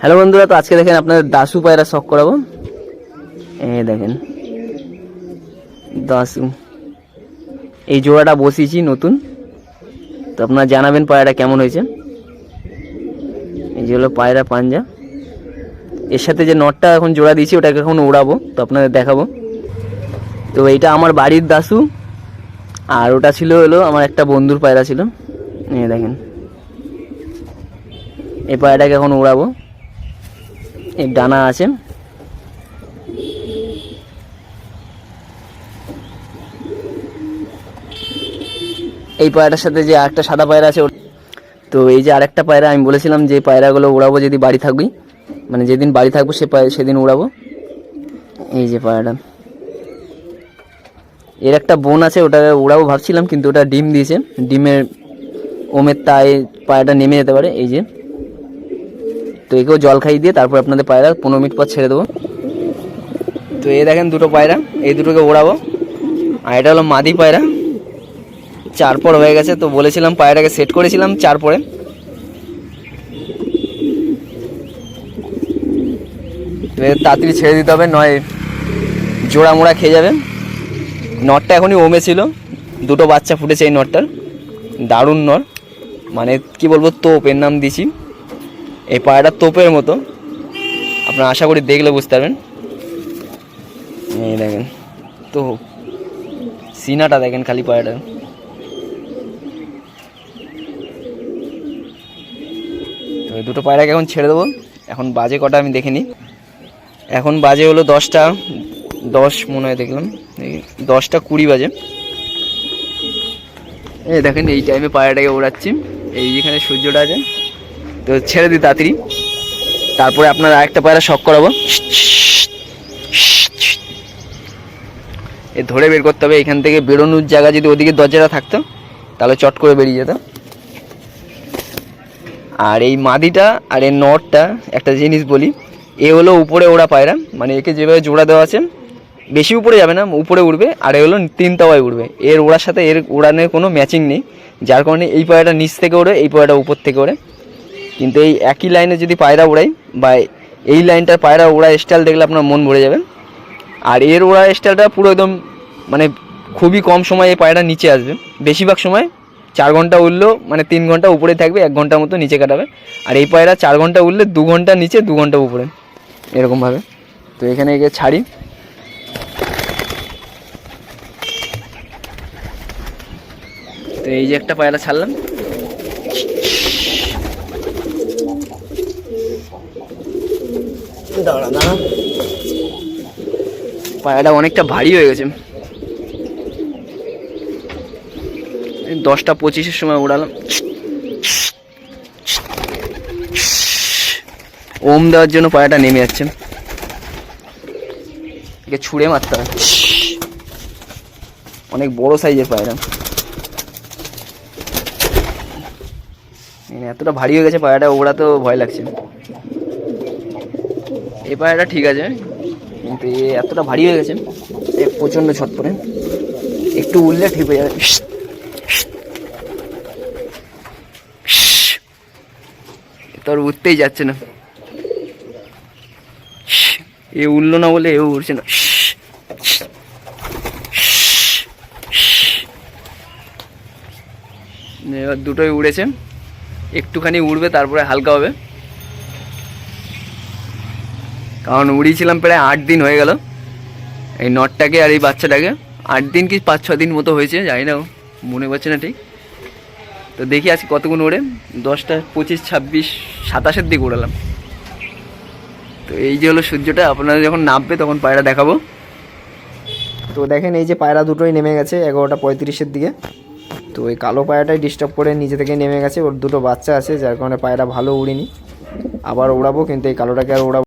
Hello বন্ধুরা, তো আজকে দেখেন আপনাদের দাসু পায়রা শখ করাবো। দেখেন দাসু, এই জোড়াটা বসিয়েছি নতুন। তো আপনারা জানাবেন পায়রাটা কেমন হয়েছে। এই যে হলো পায়রা পাঞ্জা, এর সাথে যে নটটা এখন জোড়া দিয়েছি ওটাকে এখন উড়াবো, তো আপনাদের দেখাবো। তো এইটা আমার বাড়ির দাসু, আর ওটা ছিল হলো আমার একটা বন্ধুর পায়রা ছিল। দেখেন এই পায়রাটাকে এখন উড়াবো। এই ডানা আছে, এই পায়রাটার সাথে যে আরেকটা সাদা পায়রা আছে। তো এই যে আরেকটা পায়রা আমি বলেছিলাম যে পায়রাগুলো উড়াবো যদি বাড়ি থাকবি, মানে যেদিন বাড়ি থাকবো সেদিন উড়াবো। এই যে পায়রাটা, এর একটা বোন আছে, ওটা উড়াবো ভাবছিলাম, কিন্তু ওটা ডিম দিয়েছে। ডিমের ওমের তাই পায়রাটা নেমে যেতে পারে। এই যে, তো একেও জল খাইয়ে দিয়ে তারপর আপনাদের পায়রা 15 মিনিট পর ছেড়ে দেবো। তো এই দেখেন দুটো পায়রা, এই দুটোকে ওড়াবো। আর এটা হলো মাদি পায়রা, 4 পর হয়ে গেছে। তো বলেছিলাম পায়রাটাকে সেট করেছিলাম 4 পরে। তো তাড়াতাড়ি ছেড়ে দিতে হবে, নয় জোড়া মোড়া খেয়ে যাবে। নটটা এখনই ওমে ছিল, দুটো বাচ্চা ফুটেছে এই নটটার, দারুণ নর, মানে কি বলবো, তোপ এর নাম দিছি। এই পায়রাটা তোপের মতো, আপনারা আশা করি দেখলে বুঝতে পারবেন। এই দেখেন তো সিনাটা দেখেন খালি পায়রাটা। তো এই দুটো পায়রাকে এখন ছেড়ে দেবো। এখন বাজে কটা আমি দেখে নিই। এখন বাজে হলো 10টা 10 মনে হয়, দেখলাম 10টা 20 বাজে। এই দেখেন এই টাইমে পায়রাটাকে ওড়াচ্ছি, এই যেখানে সূর্যটা আছে। তো ছেড়ে দিই তাড়াতাড়ি, তারপরে আপনার আরেকটা পায়রা শখ করাবো। এ ধরে বের করতে হবে, এখান থেকে বেরোনোর জায়গা যদি ওদিকে দরজাটা থাকতো তাহলে চট করে বেরিয়ে যেত। আর এই মাদিটা আর এই নটটা একটা জিনিস বলি, এ হলো উপরে ওড়া পায়রা, মানে একে যেভাবে জোড়া দেওয়া আছে বেশি উপরে যাবে না, উপরে উঠবে। আর এ হলো 3 তাওয়ায় উঠবে, এর ওড়ার সাথে এর উড়ানের কোনো ম্যাচিং নেই, যার কারণে এই পায়রাটা নিচ থেকে ওড়ে, এই পায়রাটা উপর থেকে ওড়ে। কিন্তু এই একই লাইনে যদি পায়রা ওড়াই, বা এই লাইনটার পায়রা ওড়া স্টাইল দেখলে আপনার মন ভরে যাবে। আর এর ওড়া স্টাইলটা পুরো একদম, মানে খুবই কম সময় এই পায়রাটা নিচে আসবে। বেশিরভাগ সময় 4 ঘন্টা উঠলেও মানে 3 ঘন্টা উপরে থাকবে, 1 ঘন্টার মতো নিচে কাটাবে। আর এই পায়রা 4 ঘন্টা উঠলে 2 ঘন্টা নিচে, 2 ঘন্টা উপরে, এরকমভাবে। তো এখানে একে ছাড়ি। তো এই যে একটা পায়রা ছাড়লাম, দাঁড়া দাঁড়া, পায়রাটা অনেকটা ভারী হয়ে গেছে। 10টা 25-এর সময় উড়ালাম। ওম দেওয়ার জন্য পায়রাটা নেমে যাচ্ছে, একে ছুঁড়ে মারতে হবে। অনেক বড় সাইজের পায়রা, এতটা ভারী হয়ে গেছে পায়রাটা, ওড়াতেও ভয় লাগছে। এই পায়রাটা ঠিক আছে, কিন্তু এতটা ভারী হয়ে গেছে, প্রচণ্ড ছটপটে, একটু উড়লে ঠিক হয়ে যাবে। তোর উঠতেই যাচ্ছে না, এ উঠলো না বলে এও উঠছে না। এবার দুটোই উড়েছে, একটুখানি উড়বে তারপরে হালকা হবে, কারণ উড়িয়েছিলাম প্রায় 8 দিন হয়ে গেল এই নটটাকে আর এই বাচ্চাটাকে। 8 দিন কি 5-6 দিন মতো হয়েছে, জানি না, মনে পড়ছে না ঠিক। তো দেখি আজকে কতক্ষণ ওড়ে। 10টা 25, 26, 27-এর দিকে উড়ালাম। তো এই যে হলো সূর্যটা, আপনারা যখন নামবে তখন পায়রা দেখাবো। তো দেখেন এই যে পায়রা দুটোই নেমে গেছে 11টা 35-এর দিকে। তো ওই কালো পায়রাটাই ডিস্টার্ব করে নিজে থেকে নেমে গেছে, ওর দুটো বাচ্চা আছে, যার কারণে পায়রা ভালো উড়িনি। আবার উড়াবো, কিন্তু এই কালোটাকে আর উড়াবো।